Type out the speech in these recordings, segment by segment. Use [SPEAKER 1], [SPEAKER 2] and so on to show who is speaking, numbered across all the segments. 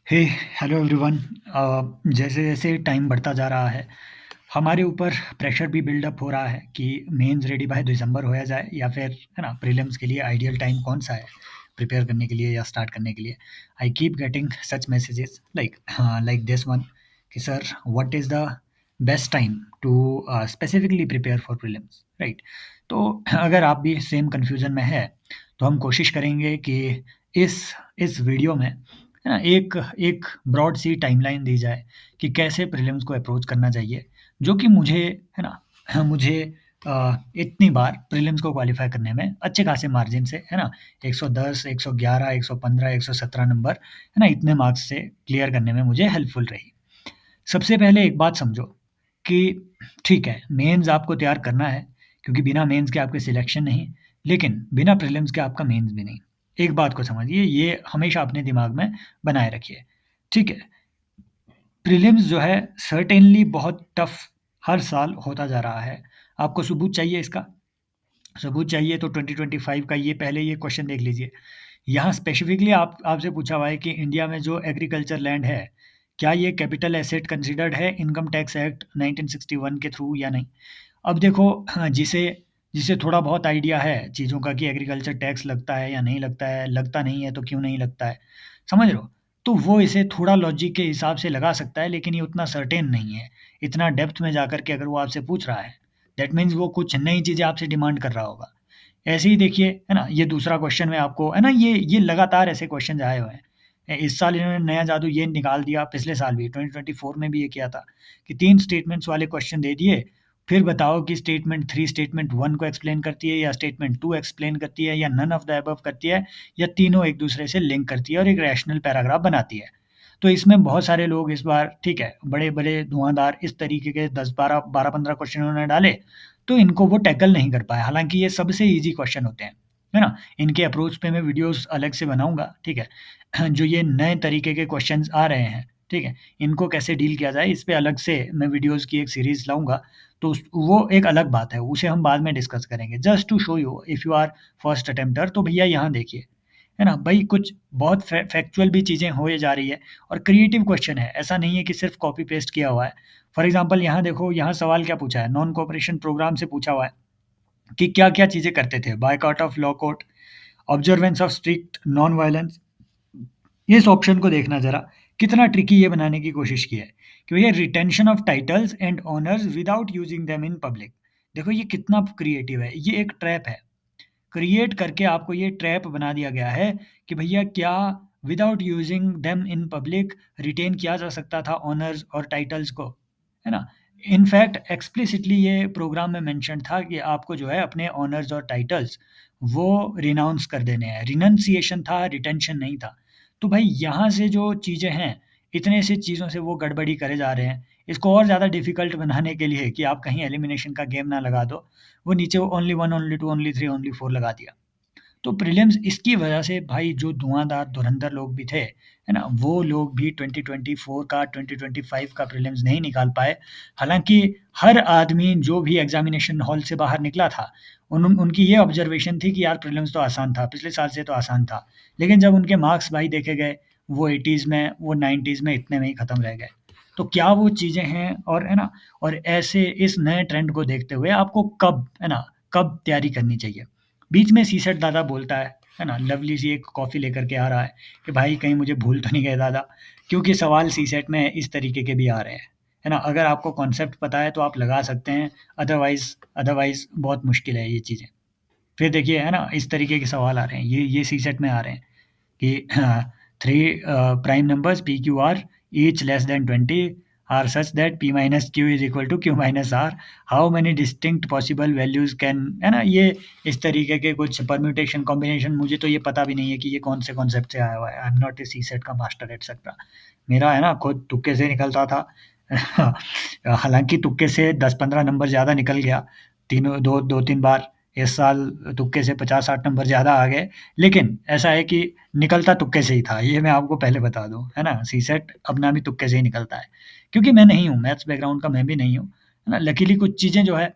[SPEAKER 1] हे hello everyone. जैसे जैसे time बढ़ता जा रहा है हमारे ऊपर प्रेशर भी बिल्डअप हो रहा है कि मेंस रेडी बाय दिसंबर होया जाए या फिर है ना प्रीलिम्स के लिए आइडियल टाइम कौन सा है प्रिपेयर करने के लिए या स्टार्ट करने के लिए। I keep getting such messages like this one कि sir what is the best time to specifically prepare for prelims, right. तो अगर आप भी सेम कन्फ्यूजन में है तो हम कोशिश करेंगे कि इस इस वीडियो में है ना एक एक ब्रॉड सी टाइमलाइन दी जाए कि कैसे प्रीलिम्स को अप्रोच करना चाहिए, जो कि मुझे है ना मुझे इतनी बार प्रीलिम्स को क्वालिफाई करने में अच्छे खासे मार्जिन से है ना 110 111 115 117 नंबर है ना इतने मार्क्स से क्लियर करने में मुझे हेल्पफुल रही। सबसे पहले एक बात समझो कि ठीक है, मेंस आपको तैयार करना है क्योंकि बिना मेंस के आपके सिलेक्शन नहीं, लेकिन बिना प्रीलिम्स के आपका मेंस भी नहीं। एक बात को समझिए, ये हमेशा अपने दिमाग में बनाए रखिए, ठीक है? प्रीलिम्स जो है सर्टेनली बहुत टफ हर साल होता जा रहा है। आपको सबूत चाहिए इसका? सबूत चाहिए तो 2025 का ये पहले ये क्वेश्चन देख लीजिए। यहाँ स्पेसिफिकली आप आपसे पूछा हुआ है कि इंडिया में जो एग्रीकल्चर लैंड है, क्या ये कैपिटल एसेट कंसिडर्ड है इनकम टैक्स एक्ट 1961 के थ्रू या नहीं? अब देखो, हाँ, जिसे जिसे थोड़ा बहुत आइडिया है चीज़ों का कि एग्रीकल्चर टैक्स लगता है या नहीं लगता है, लगता नहीं है तो क्यों नहीं लगता है, समझ रहे हो? तो वो इसे थोड़ा लॉजिक के हिसाब से लगा सकता है, लेकिन ये उतना सर्टेन नहीं है। इतना डेप्थ में जाकर के अगर वो आपसे पूछ रहा है, दैट मीन्स वो कुछ नई चीज़ें आपसे डिमांड कर रहा होगा। ऐसे ही देखिए, है ना? ये दूसरा क्वेश्चन में आपको है ना ये लगातार ऐसे क्वेश्चन आए हुए हैं। इस साल इन्होंने नया जादू ये निकाल दिया, पिछले साल भी 2024 में भी ये किया था कि 3 स्टेटमेंट्स वाले क्वेश्चन दे दिए, फिर बताओ कि स्टेटमेंट 3 स्टेटमेंट 1 को एक्सप्लेन करती है या स्टेटमेंट 2 एक्सप्लेन करती है या नन ऑफ द अबव करती है या तीनों एक दूसरे से लिंक करती है और एक रैशनल पैराग्राफ बनाती है। तो इसमें बहुत सारे लोग इस बार ठीक है, बड़े-बड़े धुआँधार इस तरीके के 10-12 12-15 क्वेश्चन उन्होंने डाले, तो इनको वो टैकल नहीं कर पाए। हालाँकि ये सबसे ईज़ी क्वेश्चन होते हैं, है ना? इनके अप्रोच पे मैं वीडियोज़ अलग से बनाऊँगा, ठीक है? जो ये नए तरीके के क्वेश्चन्स आ रहे हैं, ठीक है? इनको कैसे डील किया जाए, इस पे अलग से मैं वीडियोज़ की एक सीरीज़ लाऊँगा, तो उस वो एक अलग बात है, उसे हम बाद में डिस्कस करेंगे। Just to show you if you are first attempter तो भैया यहाँ देखिए, है ना? भई कुछ बहुत फैक्चुअल भी चीज़ें होए जा रही है और क्रिएटिव क्वेश्चन है, ऐसा नहीं है कि सिर्फ़ कॉपी पेस्ट किया हुआ है। फॉर एग्ज़ाम्पल यहाँ देखो, यहाँ सवाल क्या पूछा है, नॉन कोऑपरेशन प्रोग्राम से पूछा हुआ है कि क्या-क्या चीज़ें करते थे? Boycott of lockout, observance of strict non violence. इस ऑप्शन को देखना ज़रा, कितना ट्रिकी ये बनाने की कोशिश की है कि भैया retention of titles and honours without using them in public. देखो ये कितना क्रिएटिव है, ये एक ट्रैप है। क्रिएट करके आपको ये ट्रैप बना दिया गया है कि भैया क्या without using them in public written किया जा सकता था ऑनर्स और टाइटल्स को, है ना? इनफैक्ट एक्सप्लिसिटली ये प्रोग्राम में मेंशन था कि आपको जो है अपने ऑनर्स और टाइटल्स वो रिनाउंस कर देने हैं। रिनंसिएशन था, रिटेंशन नहीं था। तो भाई यहाँ से जो चीज़ें हैं, इतने से चीज़ों से वो गड़बड़ी करे जा रहे हैं। इसको और ज़्यादा डिफ़िकल्ट बनाने के लिए कि आप कहीं एलिमिनेशन का गेम ना लगा दो, वो नीचे ओनली 1, ओनली 2, ओनली 3, ओनली 4 लगा दिया। तो प्रीलिम्स इसकी वजह से भाई जो धुआँधार धुरंधर लोग भी थे, है ना? वो लोग भी 2024 का 2025 का प्रीलिम्स नहीं निकाल पाए। हालाँकि हर आदमी जो भी एग्ज़ामिनेशन हॉल से बाहर निकला था, उनकी ये ऑब्ज़र्वेशन थी कि यार प्रीलिम्स तो आसान था, पिछले साल से तो आसान था। लेकिन जब उनके मार्क्स भाई देखे गए, वो 80s में, वो 90s में इतने में ही खत्म रह गए। तो क्या वो चीज़ें हैं और है ना? और ऐसे इस नए ट्रेंड को देखते हुए आपको कब, है ना? कब तैयारी करनी चाहिए? बीच में सीसेट दादा बोलता है ना? लवली सी एक कॉफ़ी लेकर के आ रहा है कि भाई कहीं मुझे भूल तो नहीं गए दादा? क्योंकि सवाल सीसेट में इस तरीके के भी आ रहे हैं, है ना? अगर आपको कॉन्सेप्ट पता है तो आप लगा सकते हैं, अदरवाइज़ अदरवाइज़ बहुत मुश्किल है ये चीज़ें। फिर देखिए, है ना? इस तरीके के सवाल आ रहे हैं, ये सीसेट में आ रहे हैं कि 3 prime numbers p, q, r each less than 20 are such that p minus q is equal to q minus r. How many distinct possible values can, है ना? ये इस तरीके के कुछ परम्यूटेशन कॉम्बिनेशन, मुझे तो ये पता भी नहीं है कि ये कौन से कॉन्सेप्ट से आया हुआ है। I am not a CSAT का मास्टर एटसेट्रा। मेरा है ना खुद तुक्के से निकलता था। हालाँकि तुक्के से 10-15 नंबर ज़्यादा निकल गया। तीनों 2-3 बार इस साल तुक्के से 50-60 नंबर ज़्यादा आ गए। लेकिन ऐसा है कि निकलता तुक्के से ही था, ये मैं आपको पहले बता दूँ, है ना? सीसेट अपना भी तुक्के से ही निकलता है। क्योंकि मैं नहीं हूँ, मैथ्स बैकग्राउंड का मैं भी नहीं हूँ, है ना? लकीली कुछ चीज़ें जो है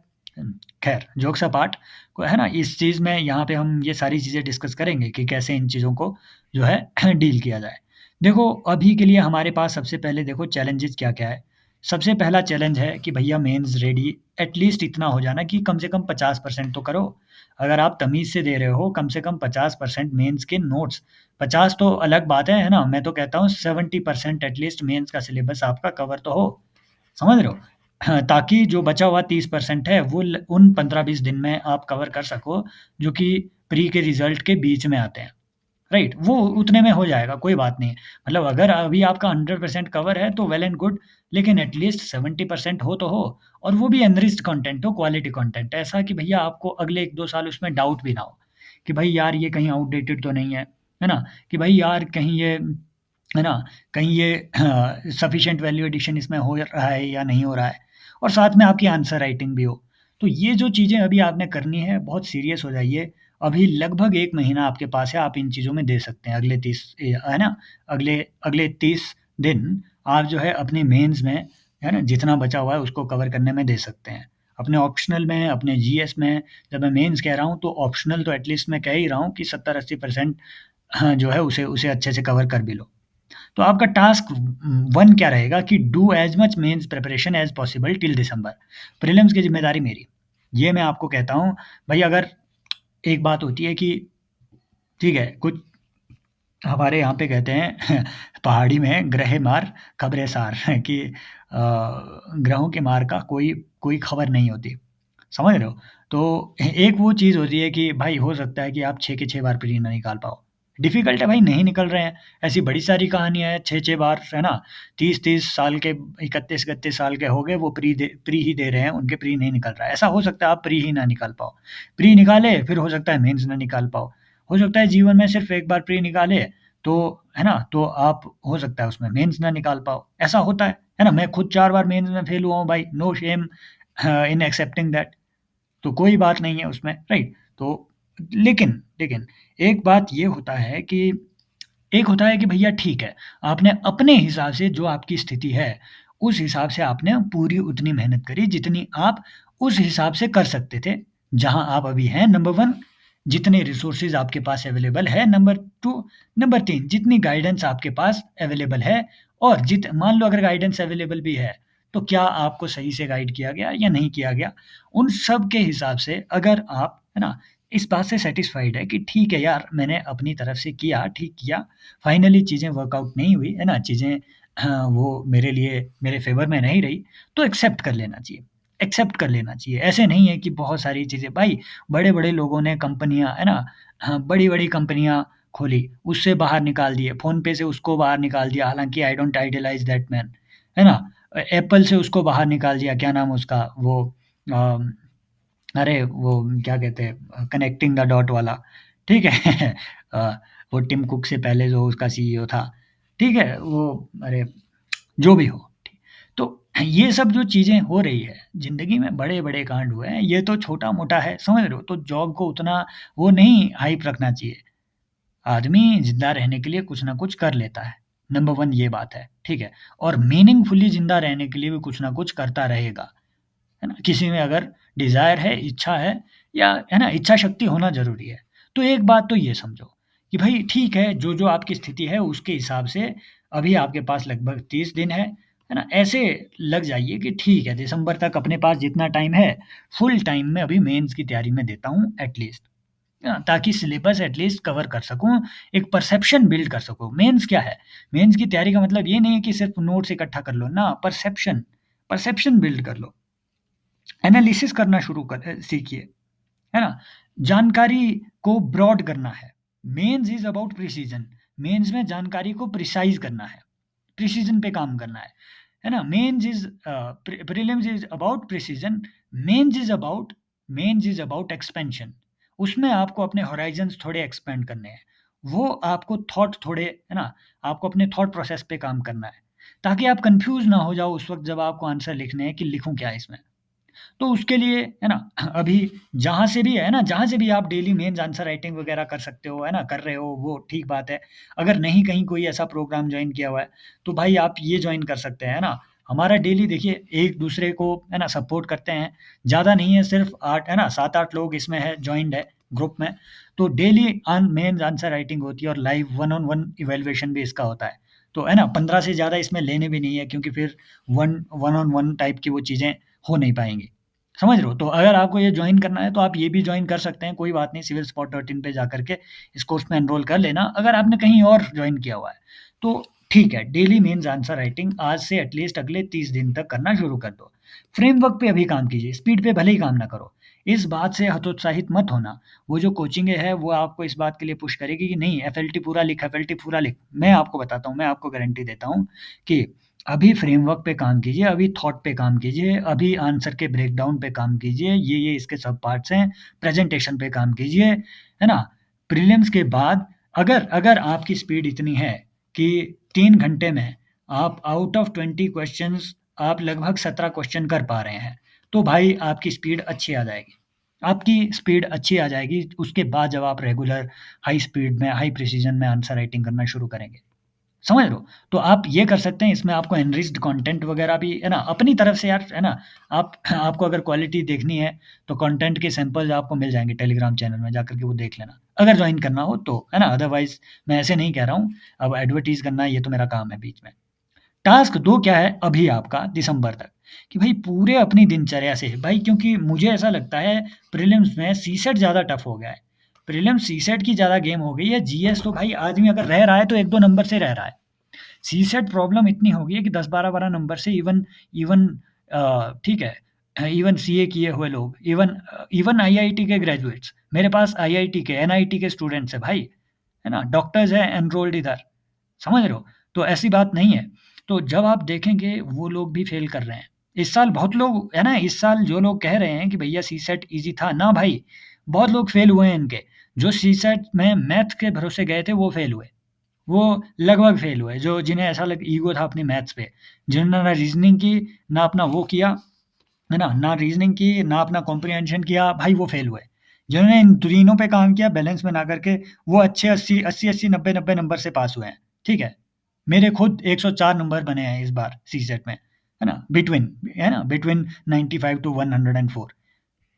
[SPEAKER 1] खैर जोक्स अपार्ट, को है ना? इस चीज़ में यहाँ पे हम ये सारी चीज़ें डिस्कस करेंगे कि कैसे इन चीज़ों को जो है डील किया जाए। देखो, अभी के लिए हमारे पास सबसे पहले देखो चैलेंजेज़ क्या-क्या है। सबसे पहला चैलेंज है कि भैया मेंस रेडी एटलीस्ट इतना हो जाना कि कम से कम 50% तो करो। अगर आप तमीज़ से दे रहे हो, कम से कम 50% मेंस के नोट्स, 50 तो अलग बात है ना? मैं तो कहता हूँ 70% एटलीस्ट मेंस का सिलेबस आपका कवर तो हो। समझ रहे हो? हाँ, ताकि जो बचा हुआ 30% है, वो उन 15-20 दिन में आप कवर कर सको, जो कि प्री के रिज़ल्ट के बीच में आते हैं। राइट, वो उतने में हो जाएगा, कोई बात नहीं। मतलब अगर अभी आपका 100% कवर है तो वेल एंड गुड, लेकिन एट लीस्ट 70% हो तो हो, और वो भी एनरिच्ड कंटेंट हो, क्वालिटी कंटेंट। ऐसा कि भैया आपको अगले 1-2 साल उसमें डाउट भी ना हो, कि भाई यार ये कहीं आउटडेटेड तो नहीं है ना? कि भाई यार कहीं ये है ना? कहीं ये सफिशिएंट वैल्यू एडिशन इसमें हो रहा है या नहीं हो रहा है, और साथ में आपकी आंसर राइटिंग भी हो। तो ये जो चीज़ें अभी आपने करनी है, बहुत सीरियस हो जाइए। अभी लगभग 1 महीना आपके पास है, आप इन चीज़ों में दे सकते हैं। अगले 30 है ना? अगले अगले 30 दिन आप जो है अपने मेंस में, है ना? जितना बचा हुआ है उसको कवर करने में दे सकते हैं। अपने ऑप्शनल में, अपने जीएस में, जब मैं मेंस कह रहा हूँ तो ऑप्शनल तो एट लीस्ट मैं कह ही रहा हूँ कि 70-80% हाँ, जो है उसे उसे अच्छे से कवर कर भी लो। तो आपका टास्क 1 क्या रहेगा कि do as much mains preparation as possible till December. Prelims की ज़िम्मेदारी मेरी। ये मैं आपको कहता हूँ, भई अगर एक बात होती है कि ठीक है, कुछ हमारे यहाँ पे कहते हैं पहाड़ी में ग्रहे मार खबरें सार कि ग्रहों के मार का कोई कोई खबर नहीं होती। समझ रहे हो? तो एक वो चीज़ होती है कि भाई हो सकता है कि आप 6 के 6 बार प्री ना निकाल पाओ। डिफ़िकल्ट है भाई, नहीं निकल रहे हैं। ऐसी बड़ी सारी कहानियाँ हैं 6-6 बार, है ना? 30-30 साल के, 31-31 साल के हो गए, वो प्री ही दे रहे हैं, उनके प्री नहीं निकल रहा है। ऐसा हो सकता है आप प्री ही ना निकाल पाओ। प्री निकाले, फिर हो सकता है मेंस ना निकाल पाओ। हो सकता है जीवन में सिर्फ़ एक बार प्री निकाले, तो है ना? तो आप हो सकता है उसमें मेंस ना निकाल पाओ। ऐसा होता है ना? मैं खुद 4 बार मेंस में फ़ेल हुआ हूँ भाई, no shame in accepting that. तो कोई बात नहीं है उसमें, राइट? तो लेकिन लेकिन एक बात ये होता है कि एक होता है कि भैया ठीक है, आपने अपने हिसाब से जो आपकी स्थिति है, उस हिसाब से आपने पूरी उतनी मेहनत करी जितनी आप उस हिसाब से कर सकते थे, जहाँ आप अभी हैं नंबर 1, जितने रिसोर्सेज़ आपके पास अवेलेबल है नंबर 2, नंबर 3 जितनी गाइडेंस आपके पास अवेलेबल है, और जित मान लो अगर गाइडेंस अवेलेबल भी है, तो क्या आपको सही से गाइड किया गया या नहीं किया गया? उन सब के हिसाब से अगर आप, है ना, इस बात से सैटिस्फाइड है कि ठीक है यार, मैंने अपनी तरफ से किया, ठीक किया, फाइनली चीज़ें वर्कआउट नहीं हुई, है ना? चीज़ें वो मेरे लिए मेरे फ़ेवर में नहीं रही, तो एक्सेप्ट कर लेना चाहिए। एक्सेप्ट कर लेना चाहिए। ऐसे नहीं है कि बहुत सारी चीज़ें भाई, बड़े-बड़े लोगों ने कंपनियाँ, है ना? हाँ, बड़ी-बड़ी कंपनियाँ खोली, उससे बाहर निकाल दिए, फ़ोनपे से उसको बाहर निकाल दिया, हालाँकि I don't idealise that man, है ना? एप्पल से उसको बाहर निकाल दिया, क्या नाम है उसका? वो अ अरे वो क्या कहते हैं, कनेक्टिंग द डॉट वाला, ठीक है? अ, वो टिम कुक से पहले जो उसका सीईओ था, ठीक है? वो अरे जो भी हो, ठीक। तो ये सब जो चीज़ें हो रही है, ज़िंदगी में बड़े-बड़े कांड हुए हैं, ये तो छोटा-मोटा है, समझ रहे हो? तो जॉब को उतना वो नहीं हाइप रखना चाहिए। आदमी ज़िंदा रहने के लिए कुछ ना कुछ कर लेता है, नंबर 1 ये बात है, ठीक है? और मीनिंगफुली ज़िंदा रहने के लिए भी कुछ ना कुछ करता रहेगा। है ना? किसी में अगर डिज़ायर है, इच्छा है, या है ना, इच्छा शक्ति होना ज़रूरी है। तो एक बात तो ये समझो कि भई ठीक है, जो-जो आपकी स्थिति है उसके हिसाब से अभी आपके पास लगभग 30 दिन है ना? ऐसे लग जाइए कि ठीक है, दिसंबर तक अपने पास जितना टाइम है, फुल टाइम मैं अभी मेंस की तैयारी में देता हूँ एट लीस्ट। ताकि सिलेबस एट लीस्ट कवर कर सकूँ, एक परसेप्शन बिल्ड कर सकूँ। मेंस क्या है? मेंस की तैयारी का मतलब ये नहीं है कि सिर्फ़ नोट्स इकट्ठा कर लो, ना परसेप्शन, परसेप्शन बिल्ड कर लो। एनालिसिस करना शुरू सीखिए, है ना? जानकारी को ब्रॉड करना है। Mains is about precision. Mains में जानकारी को प्रिसाइज़ करना है, प्रिसिज़न पे काम करना है ना? Prelims is about precision, mains is about mains is about expansion. उसमें आपको अपने होराइज़न्स थोड़े एक्सपेंड करने हैं। वो आपको थॉट थोड़े, है ना? आपको अपने थॉट प्रोसेस पे काम करना है, ताकि आप कन्फ्यूज़ ना हो जाओ उस वक़्त जब आपको आंसर लिखने हैं कि लिखूँ क्या इसमें? तो उसके लिए, है ना, अभी जहाँ से भी है ना, जहाँ से भी आप डेली मेन्स आंसर राइटिंग वगैरह कर सकते हो, है ना, कर रहे हो वो ठीक बात है। अगर नहीं कहीं कोई ऐसा प्रोग्राम जॉइन किया हुआ है, तो भाई आप ये जॉइन कर सकते हैं, है ना। हमारा डेली देखिए एक-दूसरे को, है ना, सपोर्ट करते हैं। ज़्यादा नहीं है, सिर्फ़ 8 है ना, 7-8 लोग इसमें है जॉइन्ड है। ग्रुप में, तो डेली मेंस आंसर राइटिंग होती है और live one on one evaluation भी इसका होता है। तो है ना, 15 से ज़्यादा इसमें लेने भी नहीं है, क्योंकि फिर वन ऑन वन टाइप की वो चीज़ें हो नहीं पाएँगी। समझ रहे हो? तो अगर आपको ये जॉइन करना है तो आप ये भी जॉइन कर सकते हैं, कोई बात नहीं, सिविल स्पॉट डॉट इन पे जाकर के इस कोर्स में एनरोल कर लेना। अगर आपने कहीं और जॉइन किया हुआ है, तो ठीक है, डेली मेंस आंसर राइटिंग आज से एटलीस्ट अगले 30 दिन तक करना शुरू कर दो। फ्रेमवर्क पे अभी काम कीजिए, स्पीड पे भले ही काम ना करो। इस बात से हतोत्साहित मत होना। वो जो कोचिंगें हैं, वो आपको इस बात के लिए पुश करेगी कि नहीं, एफएलटी पूरा लिख, एफएलटी पूरा लिख। मैं आपको बताता हूँ, मैं आपको गारंटी देता हूँ कि अभी फ्रेमवर्क पे काम कीजिए, अभी थॉट पे काम कीजिए, अभी आंसर के ब्रेकडाउन पे काम कीजिए, ये इसके सब पार्ट्स हैं, प्रेज़ेंटेशन पे काम कीजिए, है ना? प्रीलिम्स के बाद अगर अगर आपकी स्पीड इतनी है कि 3 घंटे में आप आउट ऑफ 20 क्वेश्चंस आप लगभग 17 क्वेश्चन कर पा रहे हैं, तो भाई आपकी स्पीड अच्छी आ जाएगी। आपकी स्पीड अच्छी आ जाएगी, उसके बाद जब आप रेगुलर हाई स्पीड में, हाई प्रिसिज़न में आंसर राइटिंग करना शुरू करेंगे। समझ रहे हो? तो आप ये कर सकते हैं, इसमें आपको एनरिच्ड कंटेंट वगैरह भी, है ना, अपनी तरफ से यार, है ना, आप आपको अगर क्वालिटी देखनी है, तो कंटेंट के सैंपल्स आपको मिल जाएँगे टेलीग्राम चैनल में, जाकर के वो देख लेना। अगर जॉइन करना हो तो, है ना, अदरवाइज़ मैं ऐसे नहीं कह रहा हूँ, अब एडवर्टाइज़ करना ये तो मेरा काम है बीच में। टास्क 2 क्या है अभी आपका दिसंबर तक, कि भाई पूरे अपनी दिनचर्या से भाई, क्योंकि मुझे ऐसा लगता है प्रीलिम्स में सीसेट ज़्यादा टफ हो गया है। प्रीलिम्स सीसेट की ज़्यादा गेम हो गई है, जीएस तो भाई आदमी अगर रह रहा है तो 1-2 नंबर से रह रहा है। सीसेट प्रॉब्लम इतनी हो गई है कि 10-12 नंबर से इवन इवन ठीक है, इवन सीए किए हुए लोग, इवन आईआईटी के ग्रेजुएट्स, मेरे पास आईआईटी के, एनआईटी के स्टूडेंट्स हैं भाई, है ना? डॉक्टर्स हैं एनरोल्ड इधर, समझ रहे हो? तो ऐसी बात नहीं है। तो जब आप देखेंगे वो लोग भी फ़ेल कर रहे हैं। इस साल बहुत लोग, है ना, इस साल जो लोग कह रहे हैं कि भैया सीसेट ईज़ी था, ना भाई, बहुत लोग फ़ेल हुए हैं इनके। जो सीसेट में मैथ के भरोसे गए थे वो फ़ेल हुए। वो लगभग फ़ेल हुए, जो जिन्हें ऐसा लग ईगो था अपनी मैथ्स पे, जिन्होंने ना रीज़निंग की, ना अपना वो किया, है ना? ना रीज़निंग की, ना अपना कॉम्प्रिहेंशन किया, भाई वो फ़ेल हुए। जिन्होंने इन तीनों पे काम किया, बैलेंस बना करके, वो अच्छे 80-80, 90-90 नंबर से पास हुए हैं, ठीक है? मेरे खुद 104 नंबर बने हैं इस बार सीसेट में, है ना? Between 95 to 104।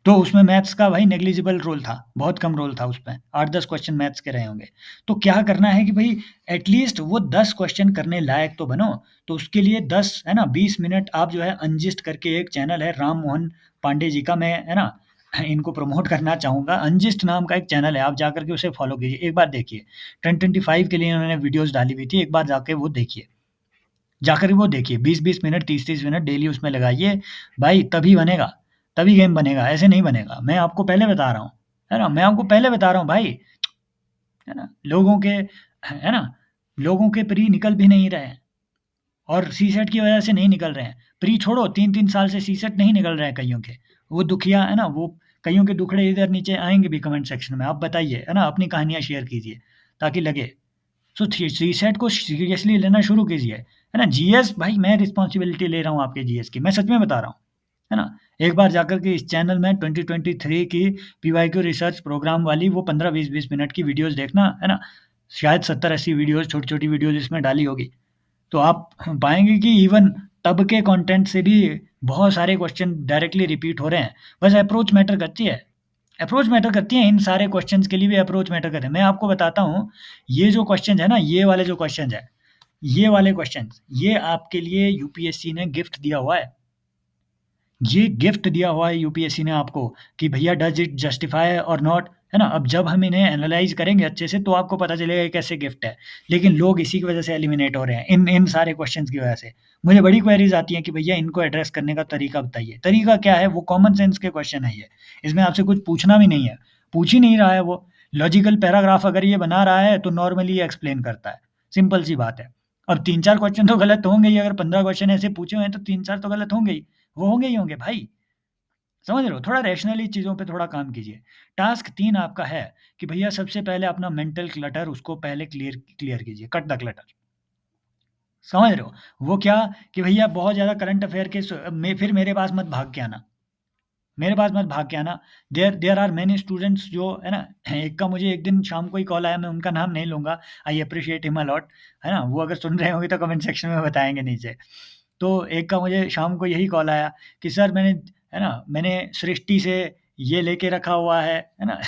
[SPEAKER 1] तो उसमें मैथ्स का भाई नेग्लिजिबल रोल था, बहुत कम रोल था उसमें, 8-10 क्वेश्चन मैथ्स के रहे होंगे। तो क्या करना है कि भई एटलीस्ट वो 10 क्वेश्चन करने लायक तो बनो, तो उसके लिए 10, है ना, 20 मिनट आप जो है अंजिस्ट करके एक चैनल है राम मोहन पांडे जी का, मैं, है ना, इनको प्रमोट करना चाहूँगा। अंजिस्ट नाम का एक चैनल है, आप जाकर के उसे फ़ॉलो कीजिए, एक बार देखिए। 1025 के लिए उन्होंने वीडियोज़ डाली हुई थी, एक बार जाके वो देखिए। जाकर वो देखिए, 20-20 मिनट, 30-30 मिनट डेली उसमें लगाइए, भाई तभी बनेगा, तभी गेम बनेगा, ऐसे नहीं बनेगा। मैं आपको पहले बता रहा हूँ, है ना? मैं आपको पहले बता रहा हूँ भाई, है ना? लोगों के, है ना? लोगों के प्री निकल भी नहीं रहे हैं और सीसेट की वजह से नहीं निकल रहे हैं। प्री छोड़ो, 3-3 साल से सीसेट नहीं निकल रहे हैं कइयों के। वो दुखिया, है ना? वो कइयों के दुखड़े इधर नीचे आएँगे भी कमेंट सेक्शन में, आप बताइए, है ना? अपनी कहानियाँ शेयर कीजिए, ताकि लगे। सो थी सीसेट को सीरियसली लेना शुरू कीजिए, है ना? जीएस भाई, मैं रिस्पॉन्सिबिलिटी ले रहा हूँ आपके जीएस की, मैं सच में बता रहा हूँ, है ना? एक बार जाकर के इस चैनल में 2023 की पीवाईक्यू रिसर्च प्रोग्राम वाली वो 15-20 मिनट की वीडियोज़ देखना, है ना? शायद 70-80 वीडियोज़, छोटी-छोटी वीडियोज़ इसमें डाली होगी। तो आप पाएँगे कि इवन तब के कंटेंट से भी बहुत सारे क्वेश्चन डायरेक्टली रिपीट हो रहे हैं। बस अप्रोच मैटर करती है। अप्रोच मैटर करती है, इन सारे क्वेश्चंस के लिए भी अप्रोच मैटर करते हैं। मैं आपको बताता हूँ, ये जो क्वेश्चन्स है ना, ये वाले जो क्वेश्चन्स हैं, ये वाले क्वेश्चन्स, ये आपके लिए यूपीएससी ने गिफ्ट दिया हुआ है। ये गिफ्ट दिया हुआ है यूपीएससी ने आपको कि भैया डज़ इट जस्टिफाई और नॉट, है ना? अब जब हम इन्हें एनालाइज़ करेंगे अच्छे से तो आपको पता चलेगा ये कैसे गिफ्ट है। लेकिन लोग इसी की वज़ह से एलिमिनेट हो रहे हैं, इन इन सारे क्वेश्चन्स की वज़ह से। मुझे बड़ी क्वेरीज़ आती हैं कि भैया इनको एड्रेस करने का तरीका बताइए। तरीका क्या है? वो कॉमन सेंस के क्वेश्चन है ये। इसमें आपसे कुछ पूछना भी नहीं है। पूछ ही नहीं रहा है वो। लॉजिकल पैराग्राफ अगर ये बना रहा है तो नॉर्मली ये एक्सप्लेन करता है। सिंपल सी बात है। अब 3-4 क्वेश्चन तो गलत होंगे ही, अगर 15 क्वेश्चन ऐसे पूछे हुए हैं तो 3-4 तो गलत होंगे ही। वो होंगे ही होंगे भाई। समझ रहे हो? थोड़ा रैशनली चीज़ों पे थोड़ा काम कीजिए। टास्क 3 आपका है कि भैया सबसे पहले अपना मेंटल क्लटर उसको पहले क्लियर क्लियर कीजिए, कट द क्लटर। समझ रहे हो? वो क्या, कि भैया बहुत ज़्यादा करंट अफ़ेयर के में फिर मेरे पास मत भाग के आना। मेरे पास मत भाग के आना। There there are many students जो, है ना, एक का मुझे एक दिन शाम को ही कॉल आया, मैं उनका नाम नहीं लूँगा। आई एप्रिशिएट हिम अ लॉट, है ना? वो अगर सुन रहे होंगे तो कमेंट सेक्शन में बताएँगे नीचे। तो एक का मुझे शाम को यही कॉल आया कि सर मैंने, है ना, मैंने सृष्टि से ये लेके रखा हुआ है ना?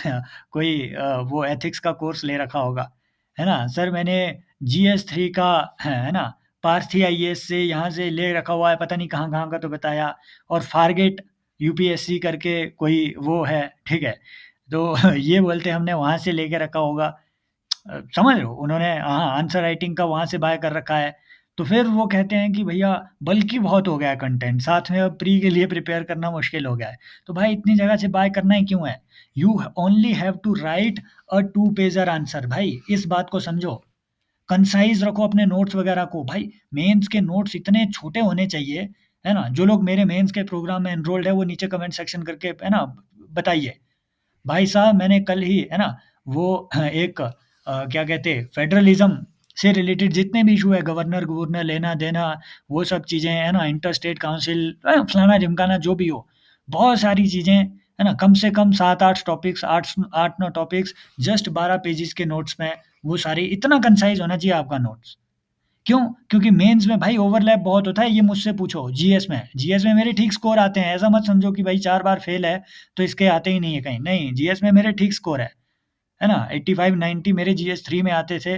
[SPEAKER 1] कोई वो एथिक्स का कोर्स ले रखा होगा, है ना? सर मैंने जीएस 3 का है ना? पार्थी आईएएस से यहाँ से ले रखा हुआ है, पता नहीं कहाँ-कहाँ का तो बताया और फारगेट यूपीएससी करके कोई वो है, ठीक है? तो ये बोलते हैं हमने वहाँ से लेके रखा होगा। समझ रहे हो? उन्होंने हाँ, आंसर राइटिंग का वहाँ से बाय कर रखा है। तो फिर वो कहते हैं कि भैया बल्की बहुत हो गया है कंटेंट, साथ में अब प्री के लिए प्रिपेयर करना मुश्किल हो गया है। तो भाई इतनी जगह से बाय करना ही क्यों है? You only have to write a 2 pager answer भाई, इस बात को समझो। कंसाइज़ रखो अपने नोट्स वगैरह को। भाई मेंस के नोट्स इतने छोटे होने चाहिए, है ना? जो लोग मेरे मेंस के प्रोग्राम में एनरोल्ड है, वो नीचे कमेंट सेक्शन करके है ना बताइए। भाई साहब मैंने कल ही है ना वो एक क्या कहते हैं फेडरलिज्म से रिलेटेड जितने भी इशू है गवर्नर-गवर्नर लेना-देना वो सब चीज़ें है ना इंटर स्टेट काउंसिल फलाना-ढिमकाना जो भी हो, बहुत सारी चीज़ें है ना कम से कम 7-8 टॉपिक्स 8-9 टॉपिक्स जस्ट 12 पेजेज़ के नोट्स में वो सारी इतना कंसाइज़ होना चाहिए आपका नोट्स। क्यों? क्योंकि मेंस में भाई ओवरलैप बहुत होता है, ये मुझसे पूछो जीएस में मेरे ठीक स्कोर आते हैं, ऐसा मत समझो कि भाई 4 बार फेल है, तो इसके आते ही नहीं है कहीं, नहीं जीएस में मेरे ठीक स्कोर है ना? 85-90 मेरे जीएस 3 में आते थे,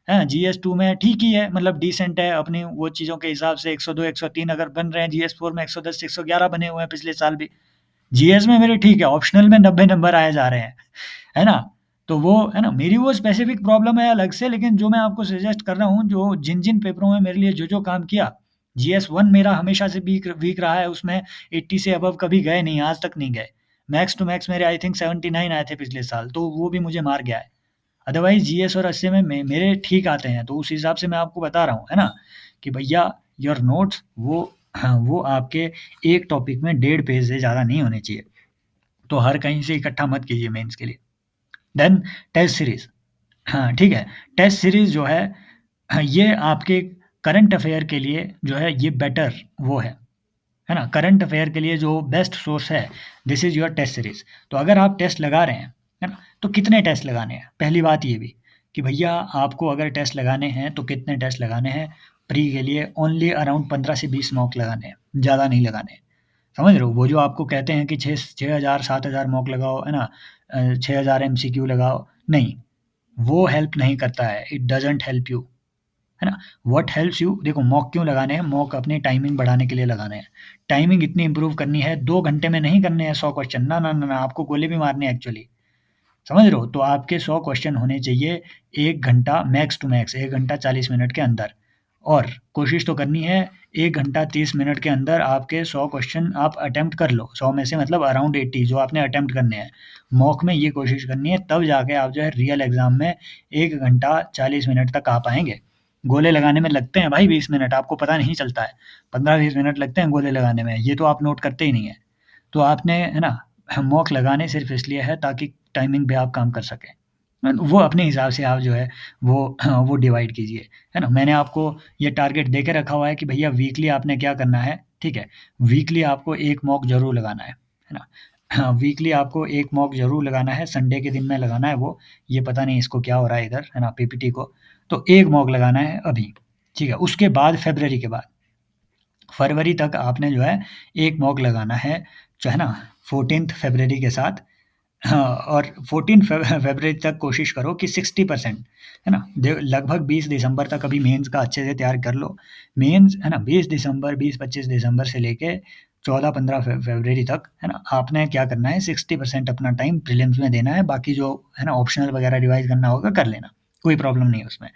[SPEAKER 1] हैं? जीएस 2 में ठीक ही है, मतलब डिसेंट है अपनी वो चीज़ों के हिसाब से 102, 103 अगर बन रहे हैं, जीएस 4 में 110, 111 बने हुए हैं पिछले साल भी। जीएस में मेरे ठीक है, ऑप्शनल में 90 नंबर आए जा रहे हैं, है ना? तो वो है ना, मेरी वो स्पेसिफिक प्रॉब्लम है अलग से, लेकिन जो मैं आपको सजेस्ट कर रहा हूँ, जो जिन-जिन पेपरों में मेरे लिए जो-जो काम किया, जीएस 1 मेरा हमेशा से वीक वीक रहा है, उसमें 80 से अबव कभी गए नहीं, आज तक नहीं गए। मैक्स टू मैक्स मेरे आई थिंक 79 आए थे पिछले साल, तो वो भी मुझे मार गया है। अदरवाइज़ जीएस और एसए में मेरे ठीक आते हैं, तो उस हिसाब से मैं आपको बता रहा हूँ, है ना? कि भैया योर नोट्स वो हाँ, वो आपके एक टॉपिक में 1.5 पेज से ज़्यादा नहीं होने चाहिए। तो हर कहीं से इकट्ठा मत कीजिए मेंस के लिए। देन टेस्ट सीरीज़ हाँ, ठीक है। टेस्ट सीरीज़ जो है ये आपके करंट अफ़ेयर के लिए जो है ये बेटर वो है ना? करंट अफ़ेयर के लिए जो बेस्ट सोर्स है, this is your test series. तो अगर आप टेस्ट लगा रहे हैं, है ना? तो कितने टेस्ट लगाने हैं? पहली बात ये भी कि भैया आपको अगर टेस्ट लगाने हैं, तो कितने टेस्ट लगाने हैं? प्री के लिए ओनली अराउंड 15 से 20 मॉक लगाने हैं, ज़्यादा नहीं लगाने। समझ रहे हो? वो जो आपको कहते हैं कि 6,000 7,000 मॉक लगाओ, है ना? 6,000 एमसीक्यू लगाओ, नहीं, वो हेल्प नहीं करता है, इट डज़न्ट हेल्प यू, है ना? व्हाट हेल्प्स यू देखो मॉक क्यों लगाने हैं? मॉक अपनी टाइमिंग बढ़ाने के लिए लगाने हैं। टाइमिंग इतनी इम्प्रूव करनी है, 2 घंटे में नहीं करने हैं 100 क्वेश्चन, ना, ना, ना, ना, आपको गोले भी मारने हैं एक्चुअली। समझ रहे हो? तो आपके 100 क्वेश्चन होने चाहिए 1 घंटा मैक्स टू मैक्स 1 घंटा 40 मिनट के अंदर और कोशिश तो करनी है 1 घंटा 30 मिनट के अंदर आपके 100 क्वेश्चन आप अटेम्प्ट कर लो। 100 में से मतलब अराउंड 80 जो आपने अटेम्प्ट करने हैं। मॉक में ये कोशिश करनी है तब जाके आप जो है रियल एग्ज़ाम में 1 घंटा 40 मिनट तक आ पाएँगे। गोले लगाने में लगते हैं भाई 20 मिनट, आपको पता नहीं चलता है। 15-20 मिनट लगते हैं गोले लगाने में, ये तो आप नोट करते ही नहीं हैं। तो आपने है ना मॉक लगाने सिर्फ़ इसलिए है ताकि टाइमिंग पे आप काम कर सकें। वो अपने हिसाब से आप जो है वो डिवाइड कीजिए, है ना? मैंने आपको ये टारगेट दे के रखा हुआ है कि भैया वीकली आपने क्या करना है, ठीक है? वीकली आपको 1 मॉक ज़रूर लगाना है ना? हाँ, वीकली आपको 1 मॉक ज़रूर लगाना है, संडे के दिन में लगाना है वो, ये पता नहीं इसको क्या हो रहा है इधर, है ना? पीपीटी को, तो 1 मॉक लगाना है अभी, ठीक है? उसके बाद फ़रवरी के बाद फरवरी तक आपने जो है 1 मॉक लगाना है, जो है ना 14th फरवरी के साथ हाँ, और 14 फ़रवरी तक कोशिश करो कि 60% है ना? लगभग 20 दिसंबर तक अभी मेंस का अच्छे से तैयार कर लो। मेंस है ना 20 दिसंबर 20-25 दिसंबर से लेके 14-15 फ़रवरी तक है ना? आपने क्या करना है 60% अपना टाइम प्रीलिम्स में देना है, बाकी जो है ना ऑप्शनल वगैरह रिवाइज़ करना होगा कर लेना, कोई प्रॉब्लम नहीं है उसमें।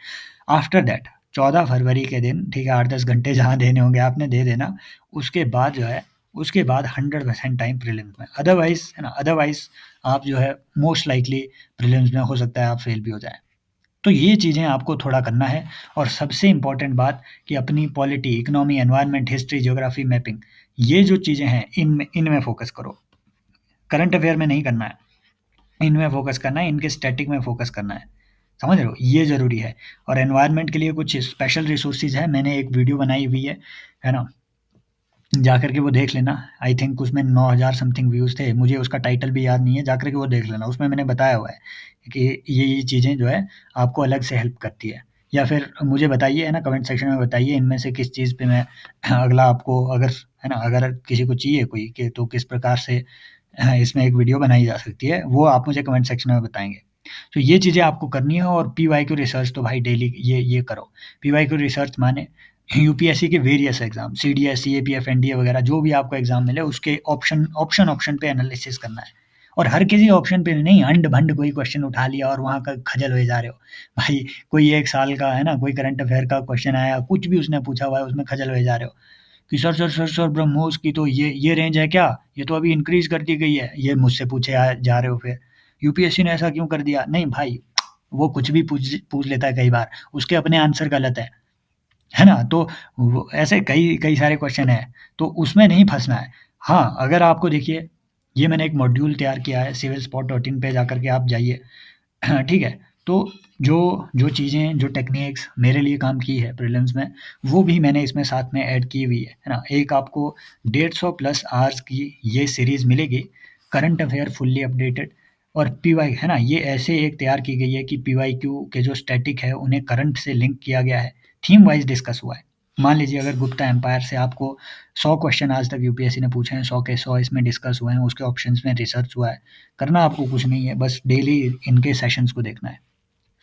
[SPEAKER 1] आफ्टर दैट 14 फरवरी के दिन ठीक है 8-10 घंटे जहाँ देने होंगे आपने दे देना, उसके बाद जो है उसके बाद 100% टाइम प्रीलिम्स में। अदरवाइज़ है ना अदरवाइज़ आप जो है मोस्ट लाइकली प्रीलिम्स में हो सकता है आप फेल भी हो जाएँ। तो ये चीज़ें आपको थोड़ा करना है और सबसे इम्पोर्टेंट बात कि अपनी polity, economy, environment, history, geography, mapping ये जो चीज़ें हैं इनमें इनमें फ़ोकस करो। करंट अफ़ेयर में नहीं करना है, इनमें फ़ोकस करना है, इनके स्टैटिक में फ़ोकस करना है। समझ रहे हो? ये ज़रूरी है और एनवायरनमेंट के लिए कुछ स्पेशल रिसोर्सेज़ हैं, मैंने एक वीडियो बनाई हुई है ना? जाकर के वो देख लेना। आई थिंक उसमें 9,000 समथिंग व्यूज़ थे। मुझे उसका टाइटल भी याद नहीं है, जाकर के वो देख लेना। उसमें मैंने बताया हुआ है कि ये चीज़ें जो है आपको अलग से हेल्प करती है। या फिर मुझे बताइए है ना कमेंट सेक्शन में बताइए इनमें से किस चीज़ पे मैं अगला आपको अगर है ना अगर किसी को चाहिए कोई कि तो किस प्रकार से इसमें एक वीडियो बनाई जा सकती है, वो आप मुझे कमेंट सेक्शन में बताएँगे। तो ये चीज़ें आपको करनी है और पीवाईक्यू रिसर्च तो भाई डेली ये करो। पीवाईक्यू रिसर्च माने यूपीएससी के various exam, CDS, CAPF, NDA वगैरह जो भी आपको एग्ज़ाम मिले उसके ऑप्शन पे एनालिसिस करना है। और हर किसी ऑप्शन पे नहीं अंड-भंड कोई क्वेश्चन उठा लिया और वहाँ का खजल हुए जा रहे हो। भाई कोई 1 साल का है ना, कोई करंट अफेयर का क्वेश्चन आया, कुछ भी उसने पूछा हुआ है उसमें खजल हुए जा रहे हो। कि सर ब्रह्मोस की तो ये रेंज है क्या? ये तो अभी इंक्रीज़ कर दी गई है। ये मुझसे पूछे जा रहे हो फिर। यूपीएससी ने ऐसा क्यों कर दिया? नहीं भाई, वो कुछ भी पूछ पूछ लेता है कई बार, उसके अपने आंसर गलत है ना? तो वो ऐसे कई कई सारे क्वेश्चन हैं, तो उसमें नहीं फँसना है। हाँ, अगर आपको देखिए, ये मैंने एक मॉड्यूल तैयार किया है, civilspot.in पे जाकर के आप जाइए। ठीक है? तो जो जो चीज़ें, जो टेक्निक्स मेरे लिए काम की है प्रीलिम्स में, वो भी मैंने इसमें साथ में ऐड की हुई है ना? एक आपको 150 प्लस आवर्स की ये सीरीज़ मिलेगी, करंट अफेयर फुल्ली अपडेटेड और पीवाई है ना? ये ऐसे एक तैयार की गई है कि पीवाईक्यू के जो स्टैटिक है, उन्हें करंट से लिंक किया गया है, थीम वाइज़ डिस्कस हुआ है। मान लीजिए अगर गुप्ता एम्पायर से आपको 100 क्वेश्चन आज तक यूपीएससी ने पूछे हैं, 100 के 100 इसमें डिस्कस हुए हैं, उसके ऑप्शंस में रिसर्च हुआ है। करना आपको कुछ नहीं है, बस डेली इनके सेशंस को देखना है।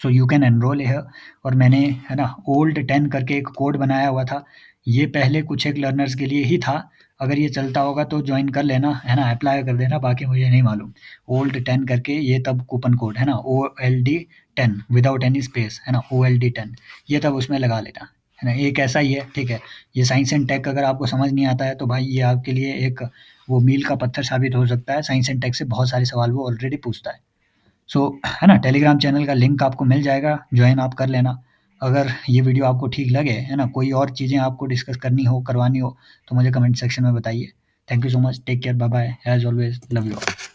[SPEAKER 1] So you can enrol here और मैंने है ना ओल्ड 10 करके एक कोड बनाया हुआ था। ये पहले कुछ एक लर्नर्स के लिए ही था। अगर ये चलता होगा तो जॉइन कर लेना, है ना? अप्लाई कर देना, बाकी मुझे नहीं मालूम। ओल्ड 10 करके ये तब कूपन कोड है ना OLD 10 विदाउट एनी स्पेस है ना OLD 10 ये तब उसमें लगा लेना, है ना? एक ऐसा ही है, ठीक है? ये साइंस एंड टेक अगर आपको समझ नहीं आता है तो भाई ये आपके लिए एक वो मील का पत्थर साबित हो सकता है। साइंस एंड टेक से बहुत सारे सवाल वो ऑलरेडी पूछता है। सो है ना टेलीग्राम चैनल का लिंक आपको मिल जाएगा, ज्वाइन आप कर लेना। अगर ये वीडियो आपको ठीक लगे, है ना, कोई और चीज़ें आपको डिस्कस करनी हो, करवानी हो, तो मुझे कमेंट सेक्शन में बताइए। Thank you so much, take care, bye bye, as always love you all.